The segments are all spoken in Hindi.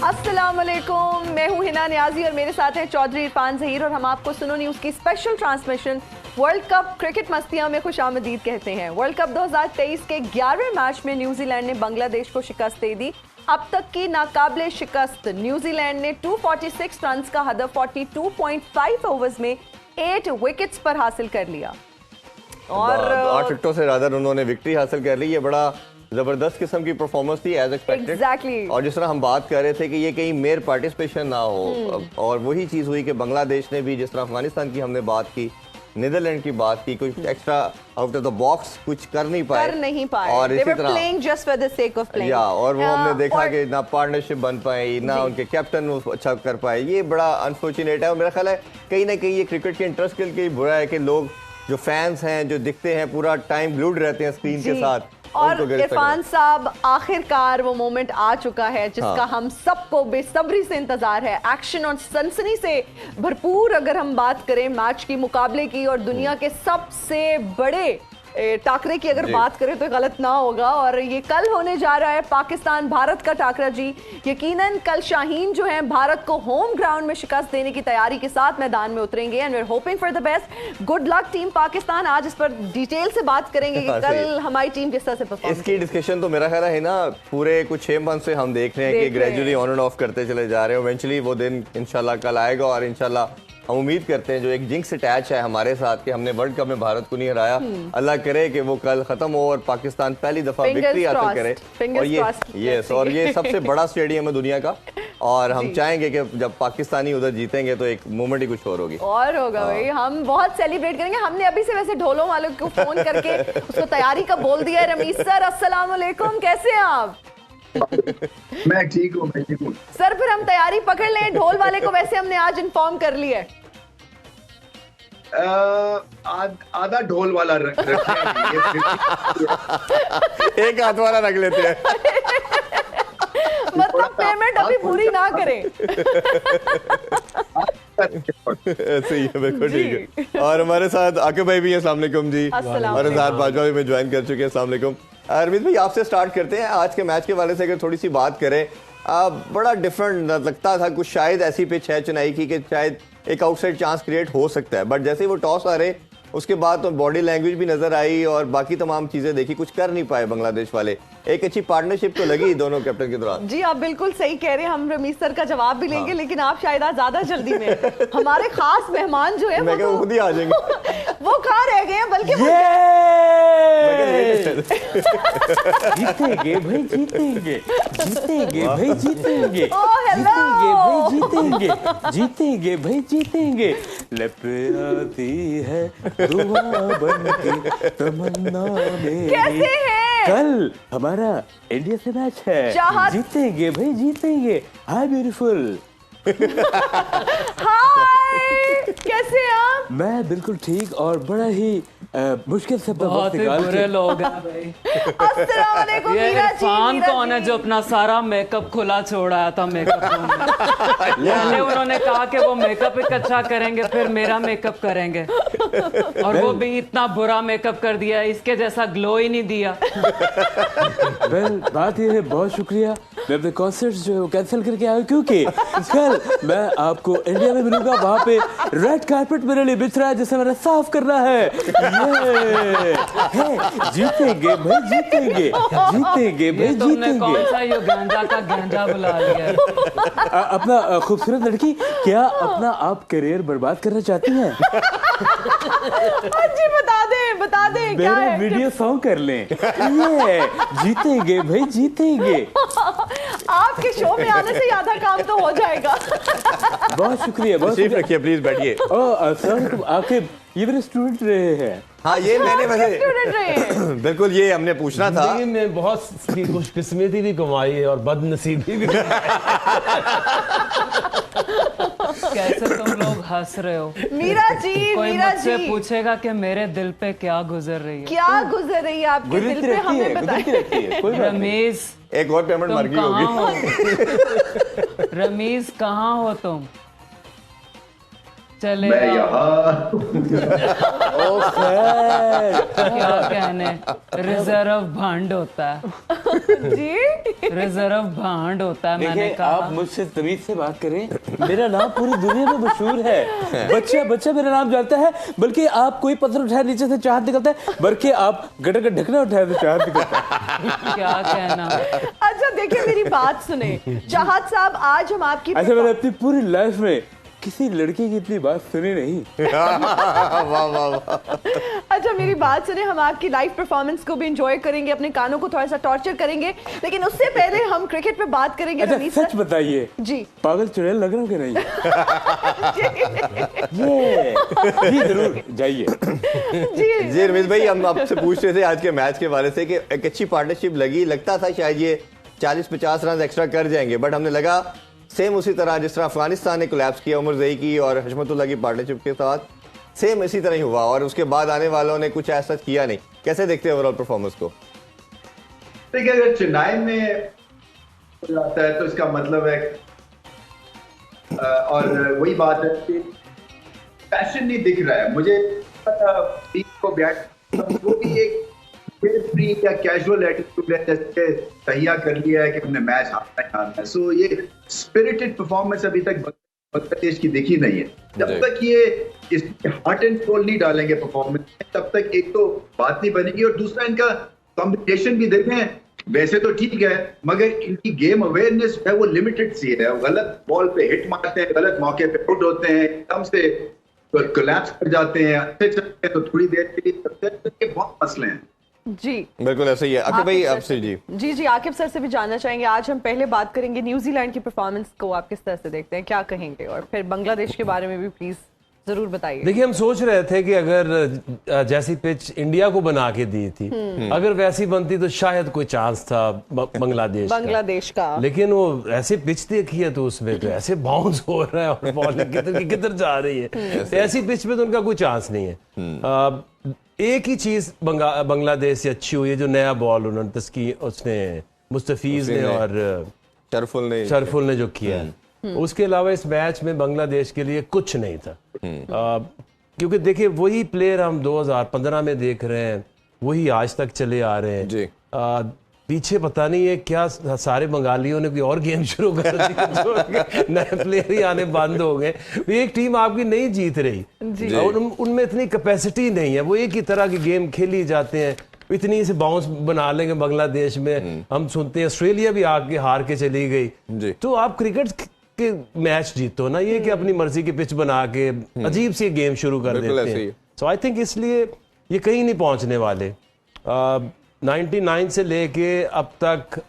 अस्सलामुअलैकुम, मैं हूं हिना नियाजी और मेरे साथ हैं चौधरी इरफान ज़हीर और हम आपको सुनो न्यूज़ की special transmission world cup cricket मस्तियां में खुशामदीद कहते हैं। वर्ल्ड कप 2023 के 11वें मैच में न्यूजीलैंड ने बांग्लादेश को शिकस्त दे दी। अब तक की नाकाबिले शिकस्त न्यूजीलैंड ने 246 रन का हदफ 42.5 ओवर्स में 8 विकेट्स पर हासिल कर लिया और 8 विकेटों से ज्यादा उन्होंने विक्ट्री हासिल कर ली। ये बड़ा जबरदस्त किस्म की परफॉर्मेंस थी एज एक्सपेक्टेड। Exactly. और जिस तरह हम बात कर रहे थे कि ये कहीं मेयर पार्टिसिपेशन ना हो, और वही चीज हुई कि बांग्लादेश ने भी, जिस तरह अफगानिस्तान की हमने बात की, नीदरलैंड की बात की, कुछ extra out of the box कुछ कर नहीं पाए और इसी तरह playing just for the sake of playing. और वो हमने देखा कि ना पार्टनरशिप बन पाई, ना उनके कैप्टन अच्छा कर पाए। ये बड़ा अनफॉर्चुनेट है और मेरा ख्याल है कहीं ना कहीं ये क्रिकेट के इंटरेस्ट के लिए बुरा है कि लोग जो फैंस हैं, जो दिखते हैं, पूरा टाइम ग्लूड रहते हैं स्क्रीन के साथ। और इरफान साहब, आखिरकार वो मोमेंट आ चुका है जिसका हम सबको बेसब्री से इंतजार है। एक्शन और सनसनी से भरपूर अगर हम बात करें मैच की, मुकाबले की और दुनिया के सबसे बड़े टाकरे की अगर बात करें तो गलत ना होगा। और ये कल होने जा रहा है पाकिस्तान भारत का टाकरा जी। यकीनन कल शाहीन जो है भारत को होम ग्राउंड में शिकस्त देने की तैयारी के साथ मैदान में उतरेंगे and we are hoping for the best. Good luck team Pakistan. आज इस पर डिटेल से बात करेंगे कि कल हमारी टीम किस तरह से परफॉर्म। इसकी डिस्कशन तो मेरा ख्याल है ना, पूरे कुछ 6 मंथ से हम देख रहे हैं कि ग्रेजुअली ऑन एंड ऑफ करते चले जा रहे हैं। इवेंचुअली वो दिन इंशाल्लाह कल आएगा और इंशाल्लाह हम उम्मीद करते हैं जो एक जिंक्स अटैच है हमारे साथ कि हमने वर्ल्ड कप में भारत को नहीं हराया, अल्लाह करे कि वो कल खत्म हो और पाकिस्तान पहली दफा विक्ट्री हासिल करे। और ये सबसे बड़ा स्टेडियम है दुनिया का और हम चाहेंगे कि जब पाकिस्तानी उधर जीतेंगे तो एक मोमेंट ही कुछ और होगी और होगा भाई। हम बहुत सेलिब्रेट करेंगे। हमने अभी से वैसे ढोलों वालों को फोन करके उसको तैयारी का बोल दिया है। रमीज सर अस्सलाम वालेकुम, कैसे हैं आप? मैं ठीक हूँ सर। फिर हम तैयारी पकड़ लें, ढोल वाले को वैसे हमने आज इन्फॉर्म कर लिया है। आधा ढोल वाला एक हाथ वाला रख लेते हैं मतलब पेमेंट अभी पूरी ना करें। सही है, बिल्कुल ठीक है। और हमारे साथ आकिब भाई भी हैं, अस्सलाम वालेकुम जी। और इजहार बाजवा भी में ज्वाइन कर चुके हैं, अस्सलाम वालेकुम। अरविंद भाई, आपसे स्टार्ट करते हैं। आज के मैच के वाले से अगर थोड़ी सी बात करें, बड़ा डिफरेंट लगता था। कुछ शायद ऐसी पिच है चेन्नई की कि शायद एक आउटसाइड चांस क्रिएट हो सकता है, बट जैसे ही वो टॉस आ रहे उसके बाद तो बॉडी लैंग्वेज भी नजर आई और बाकी तमाम चीजें देखी, कुछ कर नहीं पाए बांग्लादेश वाले। एक अच्छी पार्टनरशिप तो लगी दोनों कैप्टन के दौरान। जी आप बिल्कुल सही कह रहे हैं। हम रमीज सर का जवाब भी लेंगे, लेकिन आप शायद आज ज्यादा जल्दी में। हमारे खास मेहमान जो है वो खुद ही आ जाएंगे। वो कहाँ रह गए हैं? बल्कि जीतेंगे भाई, जीतेंगे जीतेंगे भाई, जीतेंगे जीतेंगे भाई, जीतेंगे भाई, जीतेंगे। लपराती है दुआ बनके तमन्ना मेरी। कैसे हैं? कल हमारा इंडिया से मैच है, जीतेंगे भाई, जीतेंगे। हाय ब्यूटीफुल। हाय, कैसे हैं आप? मैं बिल्कुल ठीक और बड़ा ही मुश्किल से बहुत ही बुरे लोग हैं भाई। अस्सलाम वालेकुम। ये इरफान कौन है जो अपना सारा मेकअप खुला छोड़ आया था मेकअप रूम में? पहले उन्होंने कहा कि वो मेकअप इकट्ठा करेंगे फिर मेरा मेकअप करेंगे और वो भी इतना बुरा मेकअप कर दिया, इसके जैसा ग्लो ही नहीं दिया। वेल, बात ये है, बहुत शुक्रिया। मैं अपने कॉन्सर्ट जो कैंसिल करके आया क्योंकि कल मैं आपको इंडिया में मिलूंगा। वहाँ पे रेड कारपेट मेरे लिए बिछ रहा है जिसे मैंने साफ करना है। जीतेंगे भाई, जीतेंगे जीतेंगे भाई, तुमने कौन सा ये गांजा का गांजा बुला लिया है? अपना खूबसूरत लड़की, क्या अपना आप करियर बर्बाद करना चाहती हैं? जी बता दे क्या है? वीडियो सॉन्ग कर लें। ये जीतेंगे भाई, जीतेंगे। आपके शो में आने से आधा काम तो हो जाएगा। बहुत शुक्रिया, बहुत शुक्रिया। रखिए प्लीज, बैठिए। आपके ये मेरे स्टूडेंट रहे हैं। हाँ, ये मैंने वैसे बिल्कुल ये हमने पूछना था। में बहुत खुशकिस्मती भी कमाई है और बदनसीबी भी। कैसे तुम लोग हंस रहे हो? मीरा जी, कोई मुझसे पूछेगा कि मेरे दिल पे क्या गुजर रही है? क्या गुजर रही है आपके दिल पे, हमें बताइए। रमीज, एक और पेमेंट मर गई होगी। रमीज कहाँ हो तुम? चले मैं आओ। यहाँ ओ खैर, क्या कहने, रिजर्व भांड होता है, जी रिजर्व भांड होता है। मैंने देखिए कहा आप मुझसे तमीज से बात करें, मेरा नाम पूरी दुनिया में मशहूर है, बच्चा बच्चा मेरा नाम जानता है, बल्कि आप कोई पत्थर उठाए नीचे से चाहत निकलता है, बल्कि आप गटर का ढकना उठाए तो चाहत निकलता है। क्या कहना। अच्छा देखिए मेरी बात सुने चाहत साहब, आज हम आपकी ऐसे मैंने अपनी पूरी लाइफ में किसी लड़की की इतनी बात सुनी नहीं। वाह वाह वाह। अच्छा मेरी बात सुने, हम आपकी लाइव परफॉर्मेंस को भी एंजॉय करेंगे, अपने कानों को थोड़ा सा टॉर्चर करेंगे, लेकिन उससे पहले हम क्रिकेट पे बात करेंगे। अच्छा रमीज सच सर बताइए, जी पागल चुड़ैल लग रहा हूँ कि नहीं? ये जी जरूर जाइए। जी जी रमीज भाई, हम आपसे पूछ रहे थे आज के मैच के बारे से कि एक अच्छी पार्टनरशिप लगी, लगता था शायद ये 40-50 रन एक्स्ट्रा कर जाएंगे, बट हमने लगा सेम उसी तरह जिस तरह अफगानिस्तान ने कोलैप्स किया उमर ज़ई की और हशमतुल्लाह की पार्टनरशिप के साथ, सेम इसी तरह ही हुआ और उसके बाद आने वालों ने कुछ ऐसा किया नहीं। कैसे देखते हैं ओवरऑल परफॉर्मेंस को? देखिए, अगर चेन्नई में हो जाता है तो इसका मतलब है और वही बात है कि पैशन नहीं दिख रहा है मुझे। टीम को बैट वो भी एक फ्री या कैजुअल एटीट्यूड है, जैसे तहिया कर लिया है कि हमने मैच हारना है। सो ये स्पिरिटेड परफॉर्मेंस अभी तक बांग्लादेश की दिखी नहीं है। जब तक ये इस हार्ट एंड सोल नहीं डालेंगे परफॉर्मेंस में, तब तक एक तो बात नहीं बनेगी और दूसरा इनका कॉम्बिनेशन भी देखें, वैसे तो ठीक है मगर इनकी गेम अवेयरनेस है वो लिमिटेड सी है। गलत बॉल पे हिट मारते हैं, गलत मौके पे आउट होते हैं, एकदम से कोलैप्स कर जाते हैं, अच्छे चलते हैं तो थोड़ी देर के लिए बहुत मसले हैं। जी बिल्कुल ऐसा ही है। आकिब भाई आपसे जी जी आकिब सर से भी जानना चाहेंगे। आज हम पहले बात करेंगे न्यूजीलैंड की परफॉर्मेंस को, आप किस तरह से देखते हैं, क्या कहेंगे, और फिर बांग्लादेश के बारे में भी प्लीज जरूर बताइए। देखिए, हम सोच रहे थे कि अगर जैसी पिच इंडिया को बना के दी थी, अगर वैसी बनती तो शायद कोई चांस था बांग्लादेश का, लेकिन वो ऐसे पिच देखी है तो उसमें तो ऐसे बाउंस हो रहा है और बॉल किधर जा रही है, तो ऐसी पिच में तो उनका कोई चांस नहीं है। एक ही चीज बांग्लादेश से अच्छी हुई है, जो नया बॉल उन्होंने उसने मुस्तफीज ने और शरफुल ने जो किया है, उसके अलावा इस मैच में बांग्लादेश के लिए कुछ नहीं था। क्योंकि देखिए वही प्लेयर हम 2015 में देख रहे हैं, वही आज तक चले आ रहे हैं जी। पीछे पता नहीं है क्या सारे बंगालियों ने कोई और गेम शुरू कर दी, नए प्लेयर ही आने बंद हो गए। एक टीम आपकी नहीं जीत रही और उनमें इतनी कैपेसिटी नहीं है, वो एक ही तरह की गेम खेली जाते हैं, इतनी से बाउंस बना लेंगे बांग्लादेश में। हम सुनते हैं ऑस्ट्रेलिया भी आके हार के चली गई, तो आप क्रिकेट के मैच जीतो ना, ये कि अपनी मर्जी की पिच बना के अजीब सी गेम शुरू कर देते हैं। सो आई थिंक इसलिए ये कहीं नहीं पहुंचने वाले। 99 से लेके अब तक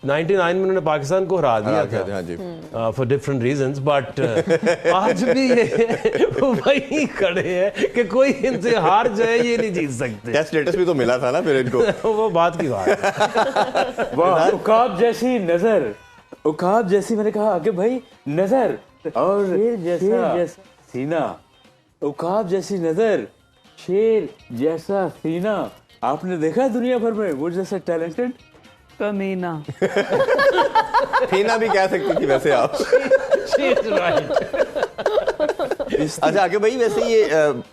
99 में उन्होंने पाकिस्तान को हरा दिया था फॉर डिफरेंट रीजंस, बट आज भी ये वही खड़े हैं कि कोई इनसे हार जाए ये नहीं जीत सकते। क्या स्टेटस भी तो मिला था ना फिर इनको। वो बात की बात है। वाह, उकाब जैसी नजर, उकाब जैसी, मैंने कहा आगे भाई नजर, और शेर जैसा सीना, उकाब जैसी नजर, शेर जैसा सीना। आपने देखा है दुनिया भर में वो जैसा टैलेंटेड कमीना। फीना भी कह सकती थी वैसे आप। अच्छा आगे भाई, वैसे ये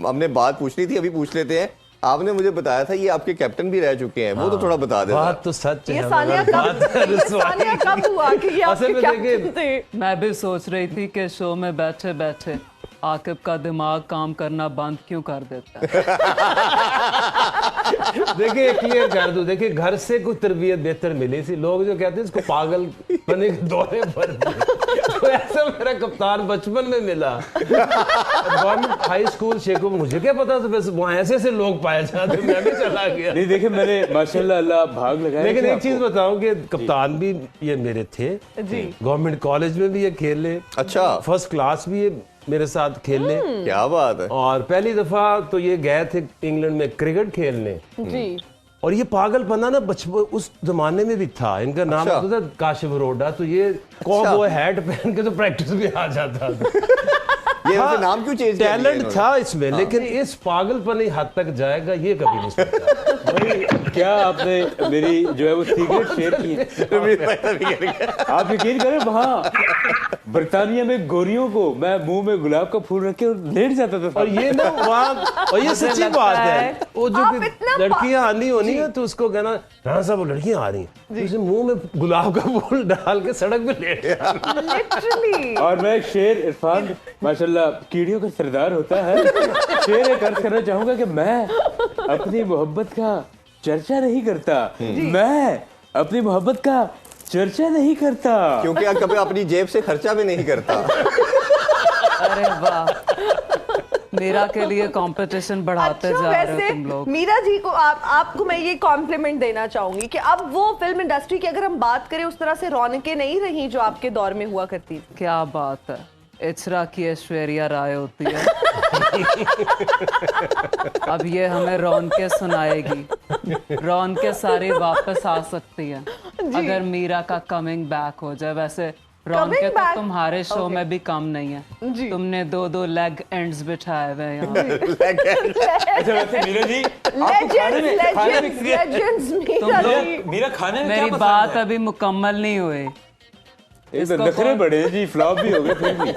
हमने बात पूछनी थी, अभी पूछ लेते हैं। आपने मुझे बताया था ये आपके कैप्टन भी रह चुके हैं, वो तो थोड़ा बता देना। बात तो सच है। ये सानिया कब हुआ कि ये आपके कैप्टन थे? मैं भी सोच रही थी कि शो में बैठे बैठे आकिब का दिमाग काम करना बंद क्यों कर देता है। देखिए क्लियर कर दूं, देखिए घर से कुछ तरबियत बेहतर मिली थी। लोग जो कहते हैं इसको पागल बने के दौरे पर, तो ऐसा मेरा कप्तान बचपन में मिला गवर्नमेंट हाई स्कूल शेखों में। मुझे क्या पता था बस वहाँ ऐसे ऐसे लोग पाए जाते, मैं भी चला गया। नहीं देखिए मैंने माशाल्लाह अल्लाह भाग लगाया। लेकिन एक चीज बताऊं कि कप्तान भी ये मेरे थे जी, गवर्नमेंट कॉलेज में भी ये खेले, अच्छा फर्स्ट क्लास भी ये मेरे साथ खेलने। क्या बात है। और पहली दफा तो ये गए थे इंग्लैंड में क्रिकेट खेलने जी। और ये पागलपना ना बचपन उस जमाने में भी था। इनका नाम होता था काशिफ अरोड़ा, तो ये कॉबॉय हैट पहन के तो प्रैक्टिस भी आ जाता था। ये हाँ, नाम क्यों चेंज? टैलेंट था इसमें, लेकिन इस पागलपन हद तक जाएगा ये कभी नहीं सोचा। क्या आपने मेरी जो है वो सीक्रेट शेयर की है? आप यकीन करें वहाँ बर्तानिया में गोरियों को मैं मुंह में गुलाब का फूल रख के लेट जाता था। और ये ना वहाँ, और ये सच्ची बात है, वो जो आप इतना लड़कियां आनी होनी है तो उसको कहना राणा साहब वो लड़कियां आ रही हैं, तो उसे मुंह में गुलाब का फूल डाल के सड़क पे लेट लिटरली। और मैं शेर इरफान माशाल्लाह कीड़ियों का सरदार होता है, शेर एक अर्ज करना चाहूंगा कि मैं अपनी मोहब्बत का चर्चा नहीं करता, मैं अपनी मोहब्बत का चर्चा नहीं करता, क्योंकि आप कभी अपनी जेब से खर्चा भी नहीं करता। अरे वाह, मीरा के लिए कंपटीशन बढ़ाते अच्छा, जा रहे हो वैसे तुम लोग। मीरा जी को आपको मैं ये कॉम्प्लीमेंट देना चाहूंगी कि अब वो फिल्म इंडस्ट्री की अगर हम बात करें उस तरह से रौनकें नहीं रही जो आपके दौर में हुआ करती थी। क्या बात है, इचरा की ऐश्वर्या राय होती है। अब ये हमें रौनकें सुनाएगी, रौनकें सारी वापस आ सकती हैं अगर मीरा का कमिंग बैक हो जाए। वैसे रौनकें तो back? तुम्हारे शो Okay. में भी कम नहीं है, जी। तुमने दो लेग एंड्स बिठाए हुए हैं यहाँ। अच्छा वैसे मीरा जी आपको खाने में लेजेंड्स मीरा जी। मीरा खाने में मेरी क्या बात पसंद है? अभी मुकम्मल नहीं हुई। इसको नखरे बड़े हैं जी, फ्लॉप भी हो गए फिर भी।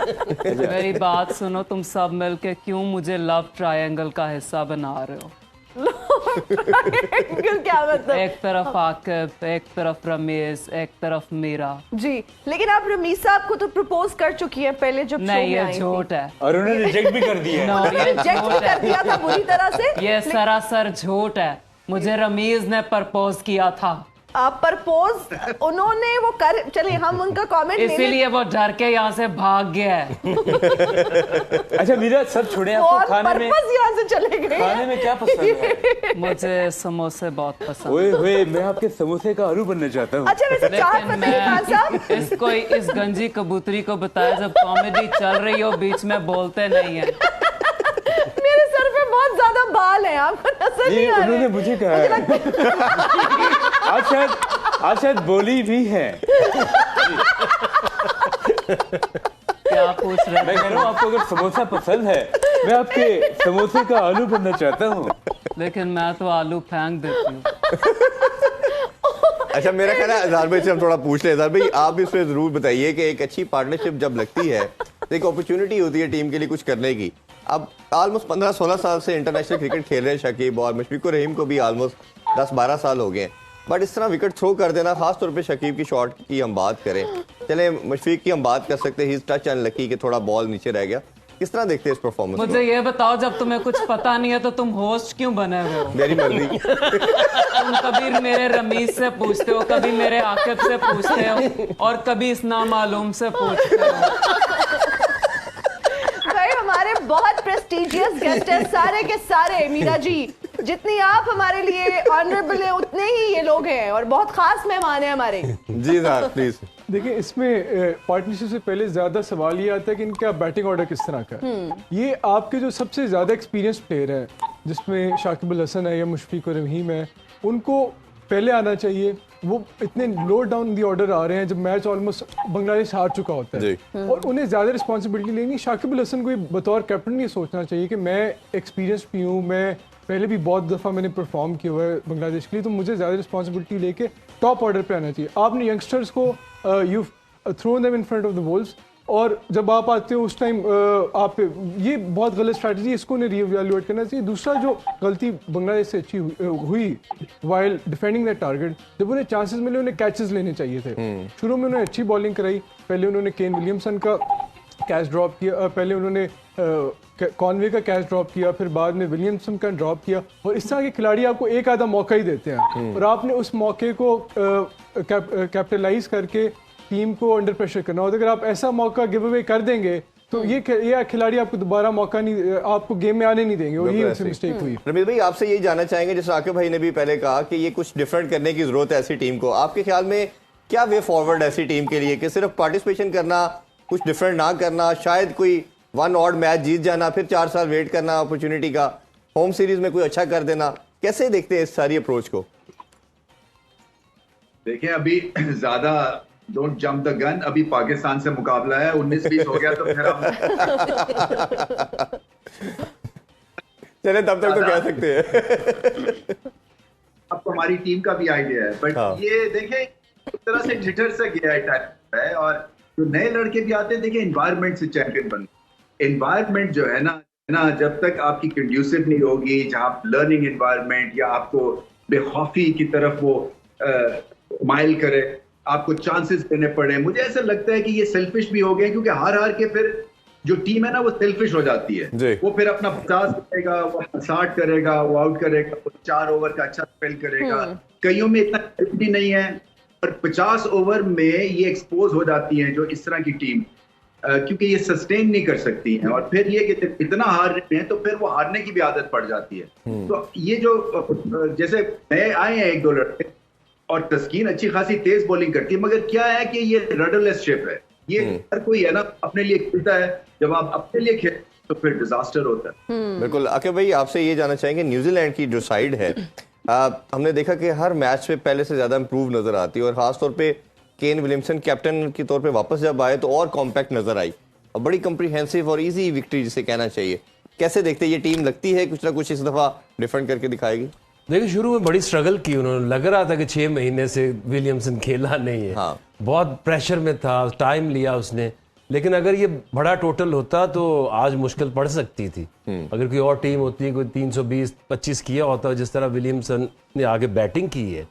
मेरी बात सुनो, तुम सब मिलके क्यों मुझे लव ट्रायंगल का हिस्सा बना रहे हो? क्या मतलब? एक तरफ आकिब, एक तरफ रमेश, एक तरफ मीरा। जी, लेकिन आप रमीज साहब को तो प्रपोज कर चुकी हैं पहले जब शो नहीं, में ये आई थी। झूठ है। और उन्होंने रिजेक्ट भी कर दिया है। नो, ये रिजेक्ट झूठ कर दिया था बुरी तरह से। ये सरासर झूठ है। मुझे रमीज ने प्रपोज किया था, प्रपोज उन्होंने वो कर, चलिए हम उनका कमेंट इसीलिए वो डर के यहाँ से भाग गया है। अच्छा मीरा सब छोड़े, आपको खाने में यहाँ से चले गए। खाने में क्या पसंद है? मुझे समोसे बहुत पसंद। ओए होए, मैं आपके समोसे का आलू बनना चाहता हूँ। अच्छा वैसे चाहत लेकिन फतेह खान साहब, इसको इस गंजी कबूतरी को बताया जब कॉमेडी चल रही हो बीच में बोलते नहीं है। मेरे सर पे बहुत ज्यादा बाल हैं, आपको नजर नहीं ये आ रहे? उन्होंने मुझे कहा है। आज शायद बोली भी है। क्या पूछ रहे मैं कह रहा हूँ आपको अगर समोसा पसंद है, मैं आपके समोसे का आलू बनना चाहता हूँ। लेकिन मैं तो आलू फेंक देती हूँ। अच्छा मेरा ख्याल है अजहर भाई से हम थोड़ा पूछ लें। अजहर भाई आप इसमें जरूर बताइए कि एक अच्छी पार्टनरशिप जब लगती है तो एक अपॉर्चुनिटी होती है टीम के लिए कुछ करने की। अब ऑलमोस्ट 15-16 साल से इंटरनेशनल क्रिकेट खेल रहे हैं शकीब, और मुशफिकुर रहीम को भी ऑलमोस्ट 10-12 साल हो गए हैं, बट इस तरह विकेट थ्रो कर देना, खासतौर पे शकीब की शॉट की हम बात करें, चले मुशफिक की हम बात कर सकते हैं, टच अनलकी कि थोड़ा बॉल नीचे रह गया, किस तरह देखते हैं इस परफॉर्मेंस मुझे ये बताओ, जब तुम्हें कुछ पता नहीं है तो तुम होस्ट क्यों बने हुए हो? मेरी मर्जी। तुम कभी मेरे रमीज से पूछते हो, कभी मेरे आकिब से पूछते हो, और कभी इस नामालूम से पूछते हो। भाई हमारे बहुत प्रेस्टिजियस गेस्ट हैं सारे के सारे। मीरा जी, जितनी आप हमारे लिए ऑनरेबल हैं उतने ही ये लोग हैं, और बहुत खास मेहमान हैं हमारे। जी सर प्लीज। देखिए इसमें पार्टनरशिप से पहले ज्यादा सवाल ये आता है कि इनका बैटिंग ऑर्डर किस तरह का है। ये आपके जो सबसे ज्यादा एक्सपीरियंस प्लेयर है, जिसमें शाकिब अल हसन है या मुशफिक रहीम है, उनको पहले आना चाहिए। वो इतने लो डाउन दी ऑर्डर आ रहे हैं जब मैच ऑलमोस्ट बांग्लादेश हार चुका होता है, और उन्हें ज्यादा रिस्पॉन्सिबिलिटी लेनी। शाकिब अल हसन को बतौर कैप्टन ये सोचना चाहिए कि मैं एक्सपीरियंस भी हूँ, मैं पहले भी बहुत दफ़ा मैंने परफॉर्म किया हुआ है बांग्लादेश के लिए, तो मुझे ज़्यादा रिस्पॉन्सिबिलिटी लेके टॉप ऑर्डर पे आना चाहिए। आपने यंगस्टर्स को you thrown them in front of the walls, और जब आप आते हो उस टाइम आप ये बहुत गलत स्ट्रैटेजी, इसको उन्हें रीएवैल्यूएट करना चाहिए। दूसरा जो गलती बांग्लादेश से अच्छी हुई वाइल डिफेंडिंग दैट टारगेट, जब उन्हें चांसेस मिले उन्हें कैचेस लेने चाहिए थे। शुरू में उन्होंने अच्छी बॉलिंग कराई, पहले उन्होंने केन विलियमसन का कैच ड्रॉप किया, पहले उन्होंने कॉनवे का कैच ड्रॉप किया, फिर बाद में विलियमसन का ड्रॉप किया, और इस तरह के खिलाड़ी आपको एक आधा मौका ही देते हैं, और आपने उस मौके को कैपिटलाइज करके टीम को अंडर प्रेशर करना होता है। अगर आप ऐसा मौका गिव अवे कर देंगे तो ये खिलाड़ी आपको दोबारा मौका नहीं, आपको गेम में आने नहीं देंगे, और यही उनसे मिस्टेक हुई। रमीज भाई आपसे यही जानना चाहेंगे, जैसे आकिब भाई ने भी पहले कहा कि ये कुछ डिफरेंट करने की जरूरत है ऐसी टीम को, आपके ख्याल में क्या वे फॉरवर्ड ऐसी टीम के लिए कि सिर्फ पार्टिसिपेशन करना, कुछ डिफरेंट ना करना, शायद कोई वन ऑड मैच जीत जाना, फिर 4 साल वेट करना अपॉर्चुनिटी का, होम सीरीज में कोई अच्छा कर देना, कैसे देखते हैं इस सारी अप्रोच को? देखिए अभी ज्यादा डोंट जंप द गन, अभी पाकिस्तान से मुकाबला है, 19-20 हो गया तो फिर हम चले तब तक तो कह सकते हैं। आपको हमारी टीम का भी आइडिया है, बट ये देखें एक तरह से ठिठर से गया है। और जो नए लड़के भी आते हैं, देखिए एनवायरनमेंट से चैंपियन बन, एनवायरनमेंट जो है ना जब तक आपकी कंड्यूसिव नहीं होगी, जहाँ लर्निंग एनवायरनमेंट या आपको बेखौफी की तरफ वो माइल करे, आपको चांसेस देने पड़े, मुझे ऐसा लगता है कि ये सेल्फिश भी हो गए, क्योंकि हार के फिर जो टीम है ना वो सेल्फिश हो जाती है। वो फिर अपना 50 करेगा, वो 60 करेगा, वो आउट करेगा, वो 4 ओवर का अच्छा स्पेल करेगा। कईयों में इतना भी नहीं है, पर 50 ओवर में ये एक्सपोज हो जाती है जो इस तरह की टीम, क्योंकि ये सस्टेन नहीं कर सकती हैं, और फिर ये कि इतना हार रहे हैं तो फिर वो हारने की भी आदत पड़ जाती है। तो ये जो जैसे नए आए हैं 1-2 लड़के, और तस्कीन अच्छी खासी तेज बॉलिंग करती है, मगर क्या है कि ये रडरलेस शिप है, ये हर कोई है ना अपने लिए खेलता है, जब आप अपने लिए खेलते तो फिर डिजास्टर होता है। बिल्कुल। आके भाई आपसे ये जानना चाहेंगे, न्यूजीलैंड की जो साइड है, हमने देखा कि हर मैच पे पहले से ज्यादा इंप्रूव नजर आती है, और खासतौर पे केन विलियमसन कैप्टन के तौर पे वापस जब आए तो और कॉम्पैक्ट नजर आई, और बड़ी कॉम्प्रिहेंसिव और इजी विक्ट्री जिसे कहना चाहिए। कैसे देखते ये टीम, लगती है कुछ ना कुछ इस दफा डिफरेंट करके दिखाएगी? देखिए, शुरू में बड़ी स्ट्रगल की उन्होंने, लग रहा था कि 6 महीने से विलियमसन खेला नहीं है। बहुत प्रेशर में था, टाइम लिया उसने, लेकिन अगर ये बड़ा टोटल होता तो आज मुश्किल पड़ सकती थी। अगर कोई और टीम होती, कोई 320-25 किया होता, जिस तरह विलियमसन ने आगे बैटिंग की है,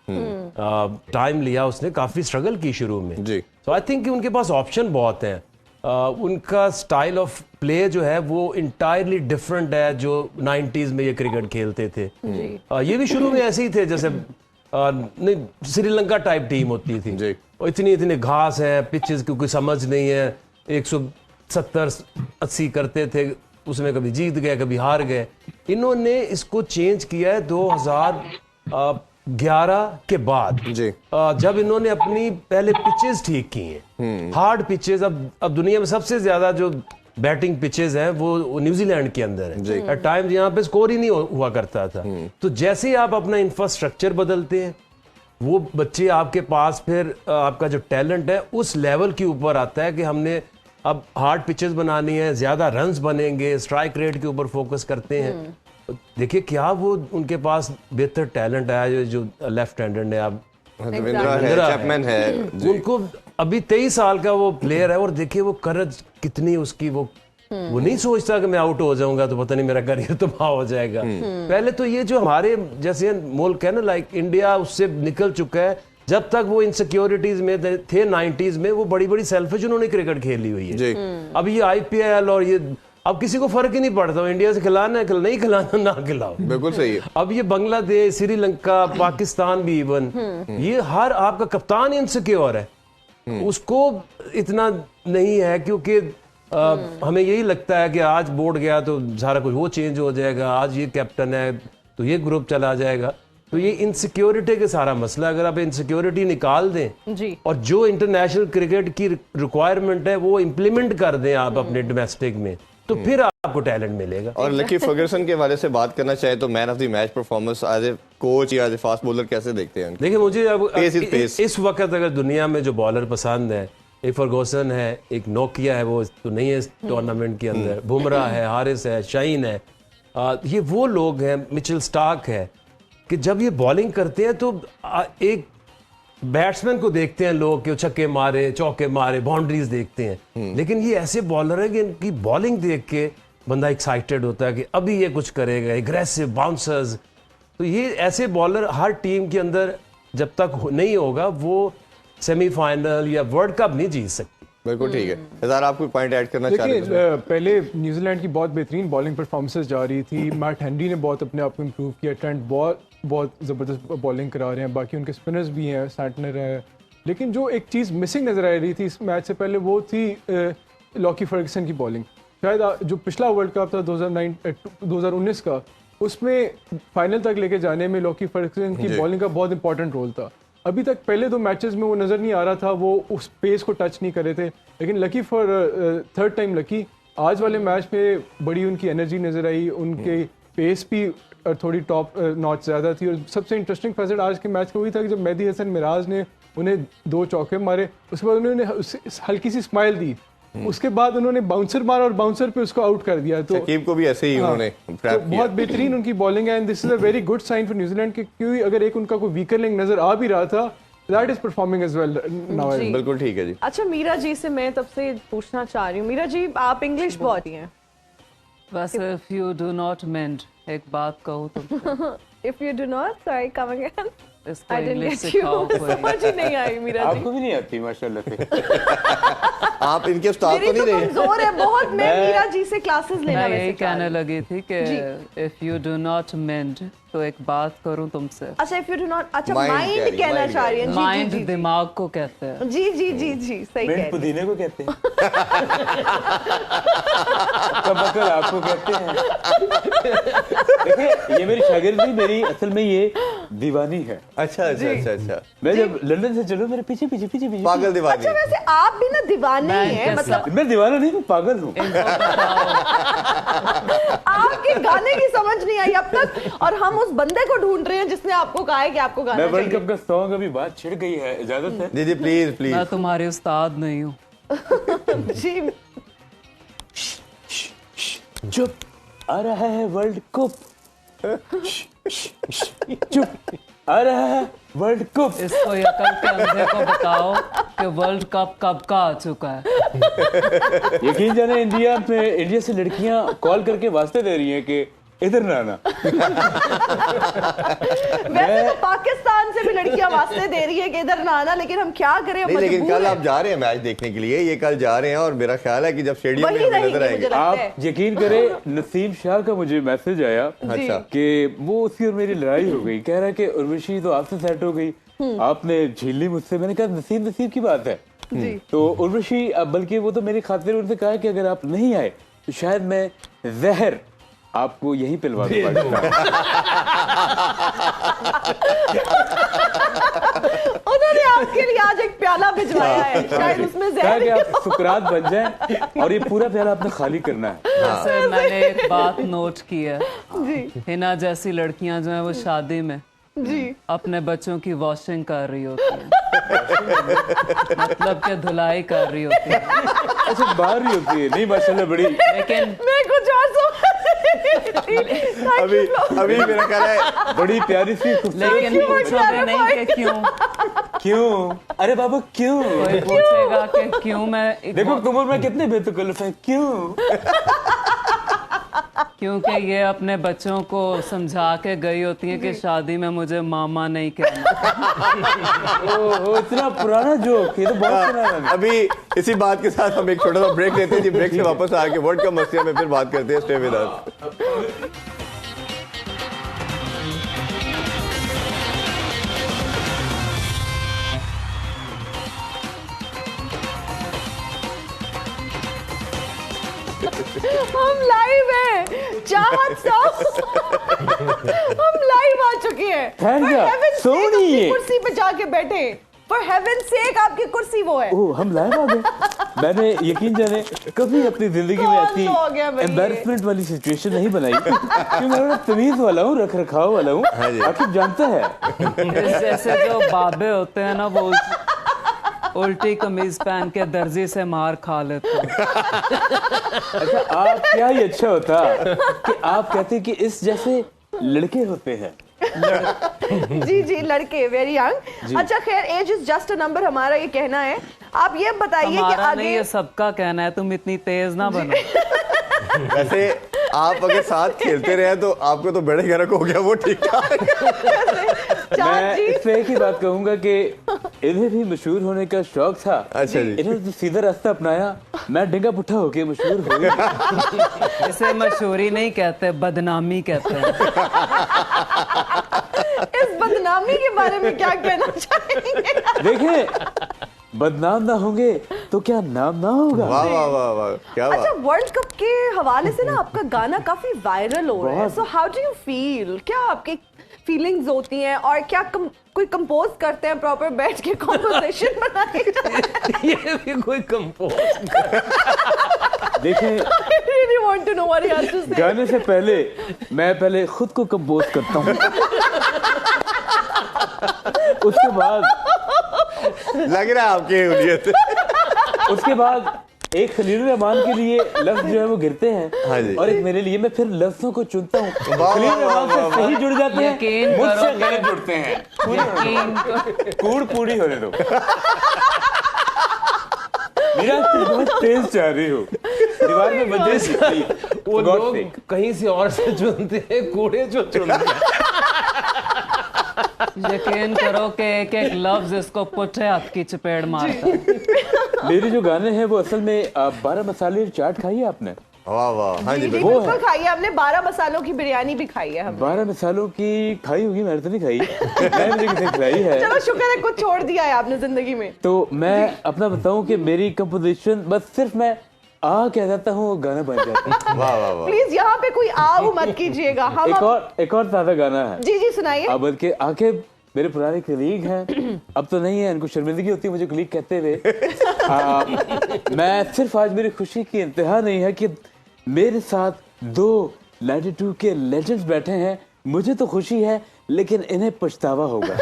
टाइम लिया उसने, काफी स्ट्रगल की शुरू में। तो आई थिंक कि उनके पास ऑप्शन बहुत हैं। उनका स्टाइल ऑफ प्ले जो है वो इंटायरली डिफरेंट है जो 90s में ये क्रिकेट खेलते थे। ये भी शुरू में ऐसे ही थे, जैसे नहीं श्रीलंका टाइप टीम होती थी, और इतनी घास है, पिचेस की कोई समझ नहीं है, 170-80 करते थे, उसमें कभी जीत गए कभी हार गए। इन्होंने इसको चेंज किया है 2011 के बाद, जब इन्होंने अपनी पहले पिचेस ठीक की हैं, हार्ड पिचेस। अब दुनिया में सबसे ज्यादा जो बैटिंग पिचेस हैं वो न्यूजीलैंड के अंदर है। एट टाइम्स यहाँ पे स्कोर ही नहीं हुआ करता था। तो जैसे ही आप अपना इंफ्रास्ट्रक्चर बदलते हैं, वो बच्चे आपके पास फिर आपका जो टैलेंट है उस लेवल के ऊपर आता है कि हमने अब हार्ड पिचेस बनानी है, ज्यादा रन्स बनेंगे, स्ट्राइक रेट के ऊपर फोकस करते हैं। देखिए क्या वो उनके पास बेहतर टैलेंट आया, जो लेफ्ट हैंडेड है, आप चैपमैन है, उनको अभी 23 साल का वो प्लेयर है, और देखिए वो करज कितनी उसकी, वो नहीं सोचता कि मैं आउट हो जाऊंगा तो पता नहीं मेरा करियर तबाह हो जाएगा। पहले तो ये जो हमारे जैसे मुल्क है ना, लाइक इंडिया, उससे निकल चुका है। जब तक वो इनसिक्योरिटीज में थे 90s में, वो बड़ी बड़ी सेल्फिश उन्होंने क्रिकेट खेली हुई है। अब ये IPL और ये अब किसी को फर्क ही नहीं पड़ता, इंडिया से खिलाना है नहीं खिलाना ना खिलाओ, बिल्कुल सही है। अब ये बांग्लादेश, श्रीलंका, पाकिस्तान भी इवन, ये हर आपका कप्तान इनसिक्योर है, उसको इतना नहीं है, क्योंकि हमें यही लगता है कि आज बोर्ड गया तो सारा कुछ वो चेंज हो जाएगा, आज ये कैप्टन है तो ये ग्रुप चला जाएगा। तो ये इनसिक्योरिटी का सारा मसला, अगर आप इनसिक्योरिटी निकाल दें जी, और जो इंटरनेशनल क्रिकेट की रिक्वायरमेंट है वो इम्प्लीमेंट कर दें आप अपने डोमेस्टिक में, तो फिर आपको टैलेंट मिलेगा। और लकी फर्गसन के हवाले से बात करना चाहे तो man of the match performance as a coach या एज ए फास्ट बॉलर कैसे देखते हैं? देखिए, मुझे अब इस वक्त अगर दुनिया में जो बॉलर पसंद है, एक फर्गसन है, एक नोकिया है, वो तो नहीं है इस टूर्नामेंट के अंदर, बुमराह है, हारिस है, शाहीन है, ये वो लोग हैं, मिचेल स्टार्क है, कि जब ये बॉलिंग करते हैं तो एक बैट्समैन को देखते हैं लोग कि छक्के मारे, चौके मारे, बाउंड्रीज देखते हैं, लेकिन ये ऐसे बॉलर है कि इनकी बॉलिंग देख के बंदा एक्साइटेड होता है कि अभी ये कुछ करेगा, एग्रेसिव बाउंसर्स। तो ये ऐसे बॉलर हर टीम के अंदर जब तक नहीं होगा, वो सेमीफाइनल या वर्ल्ड कप नहीं जीत सकती। बिल्कुल ठीक है। इज़हार, आप कोई पॉइंट ऐड करना चाह रहे हैं? पहले न्यूजीलैंड की बहुत बेहतरीन बॉलिंग परफॉर्मेंसेस जा रही थी, मैट हेनरी ने बहुत अपने आप को इम्प्रूव किया, ट्रेंट बहुत ज़बरदस्त बॉलिंग करा रहे हैं, बाकी उनके स्पिनर्स भी हैं, सैंटनर है, लेकिन जो एक चीज़ मिसिंग नज़र आ रही थी इस मैच से पहले, वो थी लॉकी फर्गसन की बॉलिंग। शायद जो पिछला वर्ल्ड कप था 2019 का, उसमें फाइनल तक लेके जाने में लॉकी फर्गसन की बॉलिंग का बहुत इंपॉर्टेंट रोल था। अभी तक पहले 2 मैचेस में वो नज़र नहीं आ रहा था, वो उस पेस को टच नहीं कर रहे थे, लेकिन lucky for third time lucky, आज वाले मैच में बड़ी उनकी एनर्जी नज़र आई, उनके पेस भी थोड़ी टॉप नॉच ज़्यादा थी। और सबसे इंटरेस्टिंग फैसेट आज के मैच का वही था कि जब मेहदी हसन मिराज ने उन्हें 2 चौके मारे, उसके बाद उन्होंने हल्की सी स्माइल दी उसके बाद उन्होंने बाउंसर मारा और बाउंसर पे उसको आउट कर दिया। तो शकीब को भी ऐसे ही उन्होंने तो ट्रैप किया। बहुत बेहतरीन उनकी बॉलिंग है and this is a very good sign for New Zealand कि क्योंकि अगर एक उनका कोई वीकर लिंक नजर आ भी रहा था, that is performing as well now. जी। बिल्कुल ठीक है जी। अच्छा मीरा जी से मैं तब से पूछना चाह रही हूँ, मीरा जी आप इंग्लिश बहुत ही हैं। बस if you do not mind, एक बात कहूँ तुमसे, if you do not, sorry come again, इसको I didn't English get you, सिखाओ कोई। समझ ही नहीं आई मीरा जी। आपको भी नहीं आती माशाल्लाह से। आप इनके उस्ताद मेरी तो नहीं तो रहे? कमजोर है बहुत, मैं मीरा जी से क्लासेस लेना मैं वैसे यही चाह कहने रही हूँ। लगी थी कि इफ यू डू नॉट मेंड, तो एक बात करूं तुमसे, अच्छा इफ यू डू नॉट, अच्छा Mind कह माइंड रही, कहना mind चाह रही हैं। जी माइंड जी जी दिमाग को कहते हैं। जी जी जी जी सही कह रही हैं। पुदीने को कहते हैं। तबक्कर आपको कहते हैं। देखिए ये मेरी शागिर्द नहीं, मेरी असल में ये दीवानी है। अच्छा अच्छा अच्छा अच्छा, मैं जब लंदन से चलूं मेरे पीछे पीछे पीछे पीछे पागल दीवानी। अच्छा वैसे आप भी ना दीवाने ही हैं, मैं मतलब मैं दीवाना नहीं, मैं पागल हूँ। आपके गाने की समझ नहीं आई अब तक और हम उस बंदे को ढूंढ रहे हैं जिसने आपको कहा है कि आपको गाना मैं वर्ल्ड चाहिए। कप का सॉन्ग अभी बात छिड़ गई है, इजाजत है? जी जी प्लीज प्लीज। मैं तुम्हारे उस्ताद नहीं हूँ। जी चुप, आ रहा है वर्ल्ड कप। चुप, आ रहा है वर्ल्ड कप। इसको यकल के अंधे को बताओ कि वर्ल्ड कप कब का आ चुका है। यकीन जाने इंडिया से लड़कियां कॉल करके वास्ते दे रही हैं कि इधर ना आना। वैसे तो पाकिस्तान से भी लड़कियां वास्ते दे रही है कि इधर ना आना, लेकिन हम क्या करें, नहीं लेकिन मजबूर कल हैं। आप जा रहे हैं मैच देखने के लिए, ये कल जा रहे हैं और मेरा ख्याल है कि जब स्टेडियम में वही हमें नजर रहेंगे, आएंगे। मुझे लगता है। आप यकीन करें, नसीम शाह का मुझे मैसेज आया अच्छा कि वो उसकी और मेरी लड़ाई हो गई। कह रहा है कि उर्वशी तो आपसे सेट हो गई, आपने झील ली मुझसे। मैंने कहा नसीब की बात है। तो उर्वशी, बल्कि वो तो मेरी खातिर उनसे कहा कि अगर आप नहीं आए तो शायद मैं जहर आपको यहीं पिलवा दूं। उन्होंने आपके लिए आज एक प्याला भिजवाया है, शायद उसमें कहा जहर कि है। आप सुकरात बन जाएं और ये पूरा प्याला आपने खाली करना है। वैसे मैंने एक बात नोट की है, जी हिना जैसी लड़कियां जो हैं वो शादी में जी अपने बच्चों की वॉशिंग कर रही होती हैं, मतलब कि धुलाई कर रही होती है, अच्छा बाहर ही होती है। नहीं माशाल्लाह बड़ी। लेकिन मैं कुछ और अभी अभी मेरा ख्याल है बड़ी प्यारी सी खूबसूरत। लेकिन पूछोगे नहीं कि क्यों, क्यों? अरे बाबू क्यों? कोई पूछेगा कि क्यों मैं देखो तुम और मैं कितने बेतकल्लुफ हैं। क्यों? क्योंकि ये अपने बच्चों को समझा के गई होती है कि शादी में मुझे मामा नहीं कहना। ओह इतना पुराना जोक, ये तो बहुत पुराना है। अभी इसी बात के साथ हम एक छोटा सा ब्रेक लेते हैं जी। ब्रेक से वापस आके वर्ल्ड कप मस्तियों में फिर बात करते हैं। Stay with us. हम लाइव हैं, चाहत साहब हम लाइव आ चुके हैं। ठहर For जा, heaven's sake, सोनी अपनी है। कुर्सी पे जाके बैठे। For heaven's sake, आपकी कुर्सी वो है। ओह हम लाइव आ गए। मैंने यकीन जाने कभी अपनी जिंदगी में कौन ऐसी हो गया भाई ये? एम्बैरसमेंट वाली सिचुएशन नहीं बनाई, क्योंकि मैं बड़ा तमीज वाला हूँ, रख रखाव वाला हूँ। आखिर जानता है। इस जैसे जो बाबे होते हैं ना, वो उल्टी कमीज पहन के दर्जी से मार खा लेते हैं। अच्छा आप क्या ही अच्छा होता कि आप कहते कि इस जैसे लड़के होते हैं। जी जी लड़के वेरी यंग। अच्छा खैर, age is just a number, हमारा ये कहना है। आप ये बताइए कि हमारा नहीं, आगे ये सबका कहना है, तुम इतनी तेज ना बनो। वैसे आप अगर साथ खेलते रहे तो आपको तो बड़े गर्क हो गया वो, ठीक ठाक। चार मैं जी इससे एक ही बात कहूंगा कि इन्हें भी मशहूर होने का शौक था। अच्छा जी। इन्होंने तो सीधा रास्ता अपनाया, मैं डिंगा पुट्ठा होके मशहूर हो गया। इसे मशहूरी नहीं कहते, बदनामी कहते हैं। इस बदनामी के बारे में क्या कहना चाहेंगे? देखें बदनाम ना होंगे तो क्या नाम ना होगा। वाह वाह वाह वाह, क्या अच्छा बात। वर्ल्ड कप के हवाले से ना आपका गाना काफी वायरल हो रहा है। बहुत। So how do you feel? क्या आपकी फीलिंग्स होती हैं और क्या कोई कंपोज करते हैं, प्रॉपर बैठ के कॉम्पोजिशन बनाए? ये भी कोई कंपोज। देखें I really want to know what he has to say. गाने से पहले मैं पहले खुद को कंपोज करता हूँ, उसके बाद लग रहा है आपकी उंगलियत। उसके बाद एक खलील रहमान के लिए लफ्ज जो है वो गिरते हैं, हाँ जी। और एक मेरे लिए, मैं फिर लफ्जों को चुनता हूँ। वाह, खलील वाह, रहमान से वाह, सही जुड़ जाते हैं, यकीन मुझसे करो गलत जुड़ते हैं। यकीन कूड़ पूड़ी होने दो। मेरा बहुत तेज चाह रही हो, दीवार में बजे से वो लोग कहीं से और से चुनते हैं, कूड़े जो चुनते हैं। यकीन करो कि एक एक लफ्ज इसको पुट्ठे हाथ की चपेट मारता है। मेरे जो गाने हैं वो असल में 12 मसाले चाट खाई है आपने? वाह वाह, हाँ जी जी बिल्कुल। बिल्कुल खाई है हमने, 12 मसालों की बिरयानी भी खाई है हमने। 12 मसालों की खाई होगी, मैंने तो नहीं खाई। मैंने मुझे किसी खिलाई है। चलो शुक्र है कुछ छोड़ दिया है आपने जिंदगी में। तो मैं अपना बताऊं कि मेरी कंपोजिशन बस सिर्फ मैं आ कह जाता हूँ, वो गाना बन जाता है। वाह वाह वाह। प्लीज यहाँ पे कोई आओ मत कीजिएगा। हम एक और ताज़ा गाना है। जी जी सुनाइए। अब बल्कि आके मेरे पुराने कलीग हैं, अब तो नहीं है, इनको शर्मिंदगी होती है मुझे कलीग कहते हुए। मैं सिर्फ आज मेरी खुशी की इंतहा नहीं है कि मेरे साथ 2 92 के लेजेंड्स बैठे हैं। मुझे तो खुशी है लेकिन इन्हें पछतावा होगा।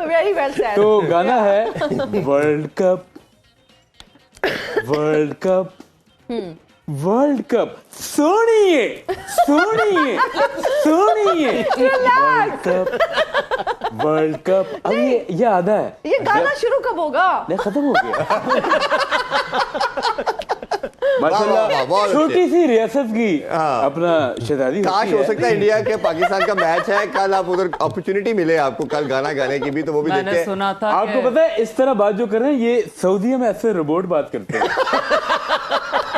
Very well said. तो गाना है world cup, world cup, world cup, सुनिए सुनिए सुनिए, वर्ल्ड कप, वर्ल्ड कप। अब ये आधा है, ये गाना शुरू कब होगा? नहीं खत्म हो गया। वाह, वाह, माशाल्लाह, बहुत अच्छे। छोटी सी रियासत की हाँ। अपना शहजादी काश हो सकता है इंडिया के पाकिस्तान का मैच है कल, आप उधर अपॉर्चुनिटी मिले आपको कल गाना गाने की भी, तो वो भी देखते मैंने हैं। सुना था आपको कि पता है इस तरह बात जो कर रहे हैं ये सऊदीया में ऐसे रोबोट बात करते हैं।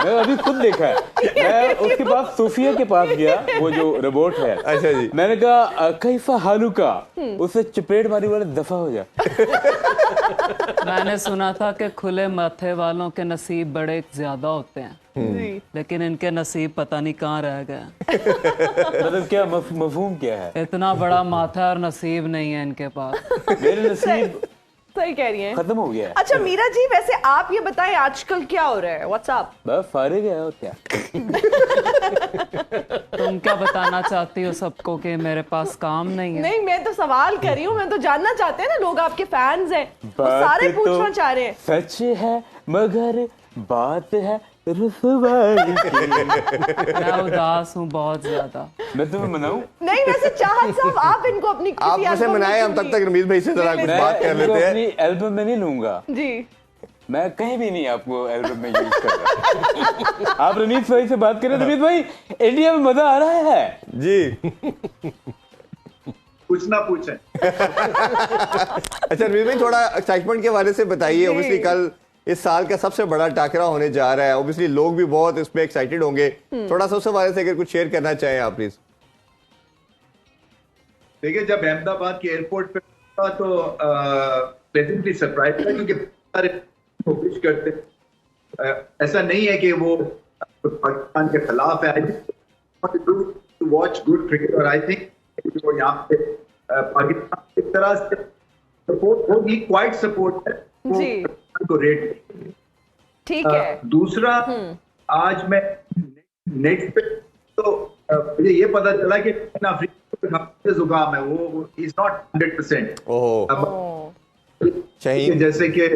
मैं अभी खुद देखा है, मैं उसके पास सूफिया के पास गया, वो जो रोबोट है। अच्छा जी। मैंने कहा कैफा हालू का, उसे चपेट मारी वाले दफा हो जा। मैंने सुना था कि खुले माथे वालों के नसीब बड़े ज्यादा होते हैं, जी। लेकिन इनके नसीब पता नहीं कहाँ रह गए। मतलब क्या मफहूम क्या है? इतना बड़ा माथा और नसीब नहीं है इनके पास। मेरे नसीब सही कह रही हैं। खत्म हो गया है। अच्छा मीरा जी, वैसे आप ये बताएं आजकल क्या हो रहा है? व्हाट्सएप बस फारिग है और क्या। तुम क्या बताना चाहती हो सबको कि मेरे पास काम नहीं है? नहीं, मैं तो सवाल कर रही हूँ, मैं तो जानना चाहते हैं ना, लोग आपके फैंस हैं, वो बात सारे तो पूछना चाह रहे हैं। सच है मगर बात है रुसवाई की। मैं उदास हूँ बहुत ज्यादा। मैं तुम्हें मनाऊं? नहीं वैसे चाहत साहब, आप इनको अपनी किसी आप वैसे एल्बम में मनाए, हम तब चुनिए। तक रमीज भाई से जरा कुछ मैं बात कर इनको लेते हैं। अपनी एल्बम में नहीं लूंगा, जी। मैं कहीं भी नहीं आपको एल्बम में यूज कर रहा। आप रमीज भाई से बात करें। रमीज भाई, इंडिया में मजा आ रहा है जी। कुछ ना पूछें। अच्छा रमीज भाई, थोड़ा एक्साइटमेंट के हवाले से बताइए। ऑब्वियसली कल इस साल का सबसे बड़ा टाकरा होने जा रहा है, ऑब्वियसली लोग भी बहुत इस पे एक्साइटेड होंगे। थोड़ा सा उस हवाले से अगर कुछ शेयर करना चाहें आप प्लीज। देखिए, जब अहमदाबाद के एयरपोर्ट पे था तो प्लेजेंटली सरप्राइज था, क्योंकि सारे कोशिश करते ऐसा नहीं है कि वो पाकिस्तान के खिलाफ है। टू वॉच गुड क्रिकेट, और आई थिंक जो यहाँ पे पाकिस्तान इस तरह से सपोर्ट होगी, क्वाइट सपोर्ट है जी। को रेट। ठीक है। दूसरा, आज मैं नेट पे तो मुझे ये पता चला कि अफ्रीका में जुकाम है, वो इज नॉट 100%। ओहो, शहीन जैसे कि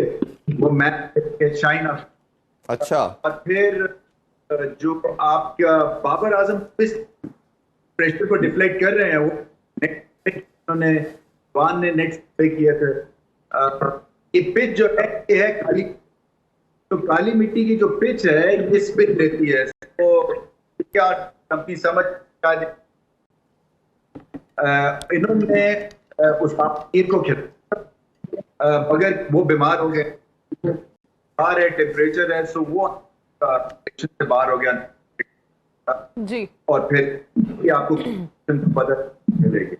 वो मैच चाइना। अच्छा। और फिर जो आपका बाबर आजम प्रेशर को डिफ्लेक्ट कर रहे हैं, वो उन्होंने वान ने नेक्स्ट पे किया था। ये पिच जो है ये है काली, तो काली मिट्टी की जो पिच है ये स्पिन रहती है, तो क्या कंपनी समझ इन्होंने उस पापीर को खेला, मगर वो बीमार हो गए, बाहर है, टेम्परेचर है, सो वो से बाहर हो गया जी। और फिर ये आपको पता मिलेगी।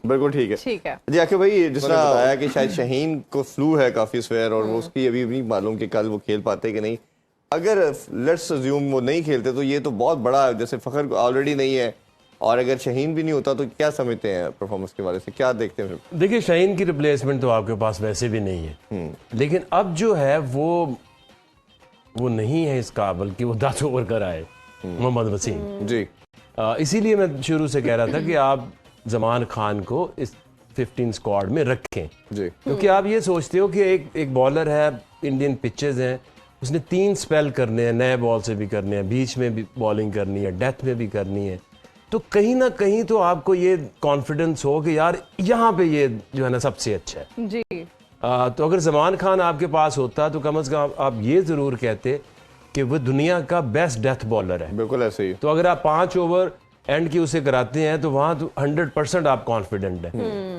बिल्कुल ठीक है। ठीक है जी आके भाई, जिस तरह बताया कि शायद शहीन को फ्लू है काफी स्वेयर, और वो उसकी अभी नहीं मालूम कि कल वो खेल पाते कि नहीं। अगर लेट्स अज्यूम वो नहीं खेलते तो ये तो बहुत बड़ा, जैसे फखर ऑलरेडी नहीं है, और अगर शहीन भी नहीं होता तो क्या समझते हैं परफॉर्मेंस के बारे से, क्या देखते हैं? देखिए, शहीन की रिप्लेसमेंट तो आपके पास वैसे भी नहीं है, लेकिन अब जो है वो नहीं है इस काबिल कि वो 10 ओवर कर आए मोहम्मद वसीम जी। इसीलिए मैं शुरू से कह रहा था कि आप जमान खान को इस 15 स्क्वाड में रखें जी। क्योंकि आप ये सोचते हो कि एक बॉलर है, इंडियन पिचेस हैं, उसने 3 स्पेल करने हैं, नए बॉल से भी करने हैं, बीच में भी बॉलिंग करनी है, डेथ में भी करनी है, तो कहीं ना कहीं तो आपको ये कॉन्फिडेंस हो कि यार यहाँ पे ये जो है ना सबसे अच्छा है जी। तो अगर जमान खान आपके पास होता तो कम से कम आप ये जरूर कहते कि वो दुनिया का बेस्ट डेथ बॉलर है। बिल्कुल ऐसे ही। तो अगर आप 5 ओवर एंड की उसे कराते हैं तो वहां तो 100% आप कॉन्फिडेंट है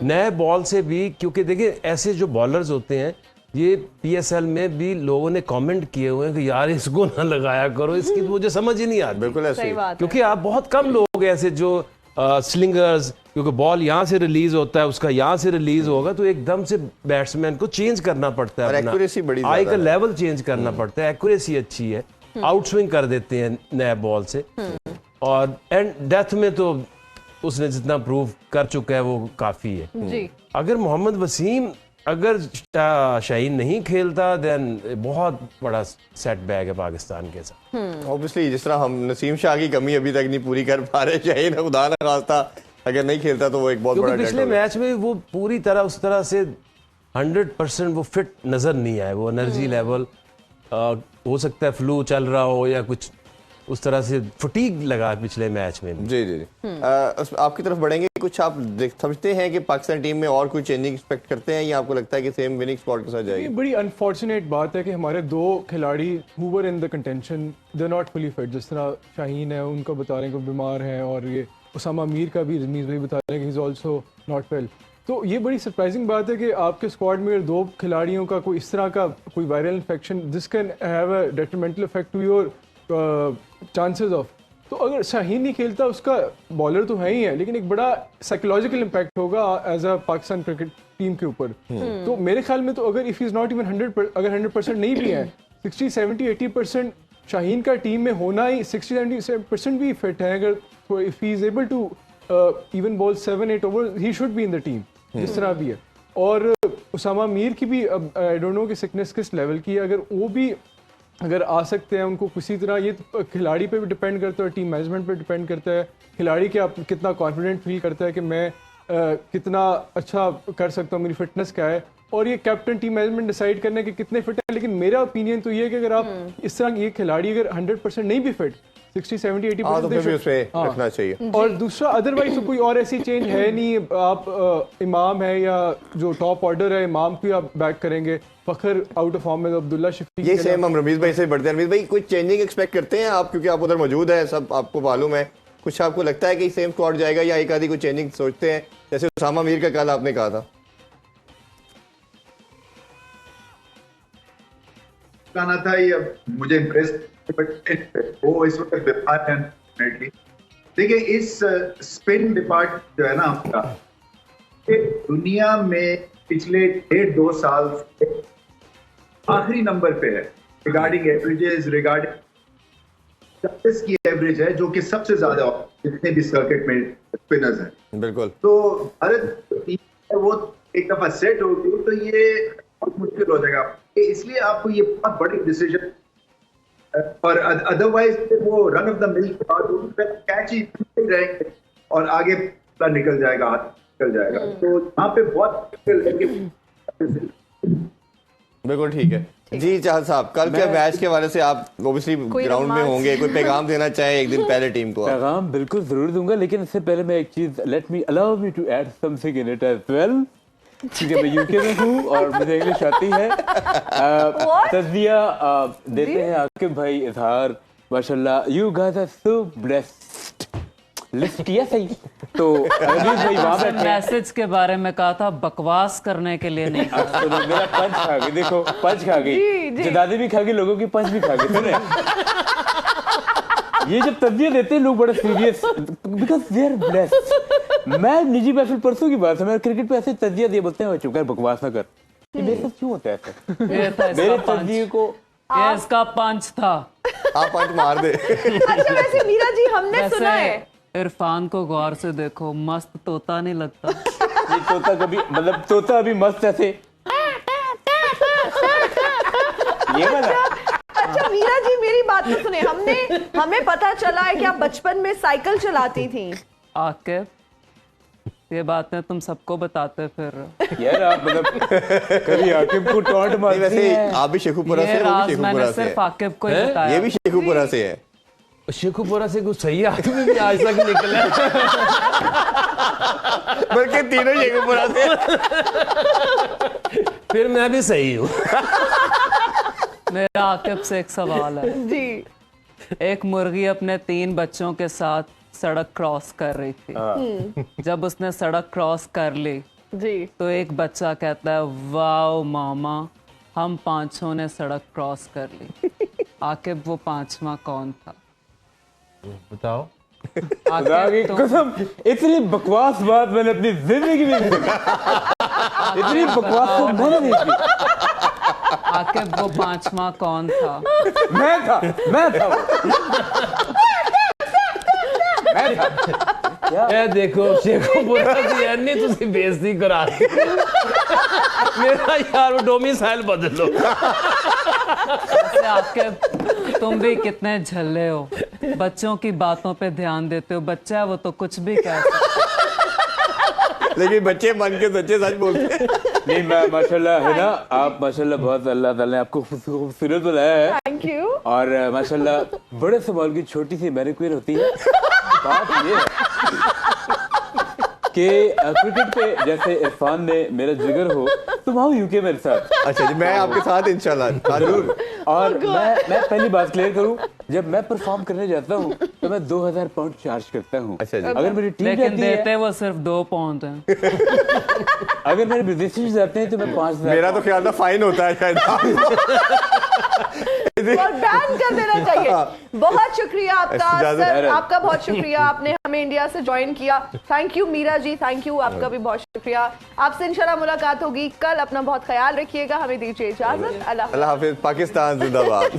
नए बॉल से भी, क्योंकि देखिए ऐसे जो बॉलर्स होते हैं ये PSL में भी लोगों ने कमेंट किए हुए हैं कि यार इसको ना लगाया करो, इसकी तो मुझे समझ ही नहीं आती। बिल्कुल ऐसे सही ही। बात है। क्योंकि आप बहुत कम लोग ऐसे जो स्लिंगर्स, क्योंकि बॉल यहाँ से रिलीज होता है, उसका यहाँ से रिलीज होगा तो एकदम से बैट्समैन को चेंज करना पड़ता है, और अपना accuracy बड़ी आई ज्यादा का है। लेवल चेंज करना पड़ता है, एक्यूरेसी अच्छी है, आउट स्विंग कर देते हैं नए बॉल से। और एंड डेथ में तो उसने जितना प्रूव कर चुका है वो काफी है। जी। अगर मोहम्मद वसीम अगर शाहीन नहीं खेलता देन बहुत बड़ा सेटबैक है पाकिस्तान के साथ। ऑब्वियसली जिस तरह हम नसीम शाह की कमी अभी तक नहीं पूरी कर पा रहे, शाहीन खुदा ना खास्ता अगर नहीं खेलता तो वो एक बहुत बड़ा क्योंकि पिछले डेट होगा। मैच में वो पूरी तरह उस तरह से 100% वो फिट नजर नहीं आए, वो एनर्जी लेवल हो सकता है फ्लू चल रहा हो या कुछ उस तरह से फटीग लगा पिछले मैच में। जी जी जी। आपकी तरफ बढ़ेंगे, कुछ आप समझते हैं कि पाकिस्तान टीम में और कोई चेंजिंग एक्सपेक्ट करते हैं या आपको लगता है कि सेम विनिंग स्पॉट के साथ ये जाएगी? बड़ी अनफॉर्चुनेट बात है कि हमारे 2 खिलाड़ी who were in the contention they not fully fit. जिस तरह शाहीन है उनको बता रहे हैं कि बीमार हैं, और ये उसामा मीर का भी रमीज भाई बता रहे हैं कि he is also not well. तो ये बड़ी सरप्राइजिंग बात है कि आपके स्क्वाड में 2 खिलाड़ियों का कोई इस तरह का कोई viral infection this can have a detrimental effect to your chances of. तो अगर शाहीन नहीं खेलता, उसका बॉलर तो है ही है, लेकिन एक बड़ा साइकोलॉजिकल इम्पैक्ट होगा as a Pakistan cricket team के ऊपर। तो मेरे ख्याल में तो अगर इफ इज नॉट इवन 100% नहीं भी है, 60, 70, 80% शाहीन का टीम में होना ही, 60-70% भी फिट है, अगर if he is able to even bowl 7-8 over he should be in the team, जिस तरह भी है। और उसामा मीर की भी आई डोंट नो कि सिकनेस किस लेवल की है, अगर वो भी अगर आ सकते हैं उनको किसी तरह, ये खिलाड़ी पे भी डिपेंड करता है, टीम मैनेजमेंट पे डिपेंड करता है, खिलाड़ी क्या कितना कॉन्फिडेंट फील करता है कि मैं कितना अच्छा कर सकता हूँ, मेरी फिटनेस क्या है, और ये कैप्टन टीम मैनेजमेंट डिसाइड करने के कितने फिट हैं। लेकिन मेरा ओपिनियन तो ये है कि अगर आप इस तरह ये खिलाड़ी अगर 100% नहीं भी फिट, 60, 70, 80% तो फिर भी उसे रखना चाहिए। और दूसरा अदरवाइज तो कोई और ऐसी चेंज है नहीं। आप इमाम है या जो टॉप ऑर्डर है, इमाम को आप बैक करेंगे, फखर आउट ऑफ फॉर्म में, अब्दुल्ला शफीक। ये सेम हम रमीज भाई से बढ़ते हैं। रमीज भाई कुछ चेंजिंग एक्सपेक्ट करते हैं आप, क्योंकि आप उधर मौजूद है, सब आपको मालूम है, कुछ आपको लगता है कि सेम स्क्वाड जाएगा या एक आधी कोई चेंजिंग सोचते हैं, जैसे उसामा मीर का कल आपने कहा था? कहना था ये मुझे इम्प्रेस, वो इस वक्त बीमार है डेफिनेटली। देखिए इस स्पिन डिपार्टमेंट जो है ना आपका, दुनिया में पिछले 1.5-2 साल से आखिरी नंबर पे है रिगार्डिंग एवरेजेस, रिगार्डिंग की एवरेज है, जो कि सबसे ज्यादा जितने भी सर्किट में स्पिनर्स हैं। बिल्कुल। तो भारत वो एक दफा सेट हो गई तो ये बहुत मुश्किल हो जाएगा, इसलिए आपको ये बहुत बड़ी डिसीजन, और अदरवाइज वो रन ऑफ द मिल के बाद कैच ही रहेंगे और आगे निकल जाएगा, हाथ निकल जाएगा। तो यहाँ पे बहुत बिल्कुल ठीक है जी। चाहत साहब, कल के मैच के हवाले से आप ऑब्वियसली ग्राउंड में होंगे, कोई पैगाम देना चाहे एक दिन पहले टीम को? पैगाम बिल्कुल जरूर दूंगा, लेकिन इससे पहले मैं एक चीज, allow me to add something in it as well, क्योंकि मैं यूके में हूँ और मुझे इंग्लिश आती है। तज़किया देते हैं आकिब भाई, इजहार, माशाल्लाह, you guys are so blessed. List किया सही तो भाई वहां बैठे, मैसेज के बारे में कहा था, बकवास करने के लिए नहीं कहा। तो मेरा पंच खा गई, देखो पंच खा गई, जदादी भी खा गई, लोगों की पंच भी खा गई। सुने ये जब तज़किया देते हैं लोग बड़े serious, because they are blessed. मैं निजी महफिल परसों की बात है, मैं क्रिकेट पे ऐसे तज़किया दिए बोलते हैं, चुप कर, बकवास ना कर। ये मेरे साथ क्यों होता है ऐसा? मेरे तज़किये को ये इसका पंच था, आप पंच मार दे। अच्छा वैसे मीरा जी हमने सुना है, इरफान को गौर से देखो, मस्त तोता नहीं लगता? ये तोता कभी, मतलब तोता अभी मस्त ऐसे ये वाला। अच्छा मीरा जी मेरी बात तो सुने, हमें पता चला है कि आप बचपन में साइकिल चलाती थी। आकिब ये बातें तुम सबको बताते फिर रहे हो। यार आप मतलब कभी आकिब को टॉन्ट नहीं, मारती वैसे हैं। आप भी शेखुपुरा से ये हैं, वो राज भी शेखुपुरा मैंने से सिर्फ है। आकिब को ही हैं? बताया। ये भी शेखुपुरा से है। शेखुपुरा से कुछ सही आदमी भी आज तक निकला। बल्कि तीनों शेखुपुरा से। फिर मैं भी सही हूँ। मेरा आकिब से एक सवाल है। जी एक मुर्गी अपने 3 बच्चों के साथ सड़क क्रॉस कर रही थी। जब उसने सड़क क्रॉस कर ली जी तो एक बच्चा कहता है वाओ मामा, हम 5 ने सड़क क्रॉस कर ली। आकिब वो 5वां कौन था? बताओ। खुदा की आकिब कसम इतनी बकवास बात मैंने अपनी जिंदगी में नहीं देखी। इतनी बकवास तो मैंने नहीं की। आकिब वो 5वां कौन था? मैं था ये देखो शेखुपुरा की अन्य तुसी बेइज्जती करा दी। मेरा यार वो डोमिसाइल बदल लो। वैसे आकिब तुम भी कितने झल्ले हो, बच्चों की बातों पे ध्यान देते हो। बच्चा है वो तो कुछ भी कह सकता है। लेकिन बच्चे मन के सच्चे सच बोलते हैं। नहीं मैं माशाल्लाह है ना, आप माशाल्लाह बहुत अल्लाह ताला ने आपको खूबसूरत बनाया है। Thank you. और माशाल्लाह बड़े सवाल की छोटी सी मैनिक्योर होती है। बात ये है कि क्रिकेट पे जैसे इरफान ने मेरा जिगर हो, तुम आओ यूके मेरे साथ। अच्छा जी, मैं आपके साथ इंशाल्लाह जरूर। और मैं पहली बात क्लियर करूं, जब मैं परफॉर्म करने जाता हूं तो मैं 2000 पाउंड चार्ज करता हूं। अच्छा जी। अगर मेरी टीम लेकिन जाती है, देते वो सिर्फ 2 पाउंड हैं। अगर मेरे विदेशी जाते हैं तो मैं 5000। मेरा तो ख्याल था फाइन होता है शायद। और बैन कर देना चाहिए। बहुत शुक्रिया आपका इजाजत सर, है। आपका बहुत शुक्रिया, आपने हमें इंडिया से ज्वाइन किया। Thank you Meera ji, thank you, आपका भी बहुत शुक्रिया। आपसे इंशाल्लाह मुलाकात होगी कल। अपना बहुत ख्याल रखिएगा, हमें दीजिए इजाजत। अल्लाह अल्लाह हाफिज। पाकिस्तान जिंदाबाद।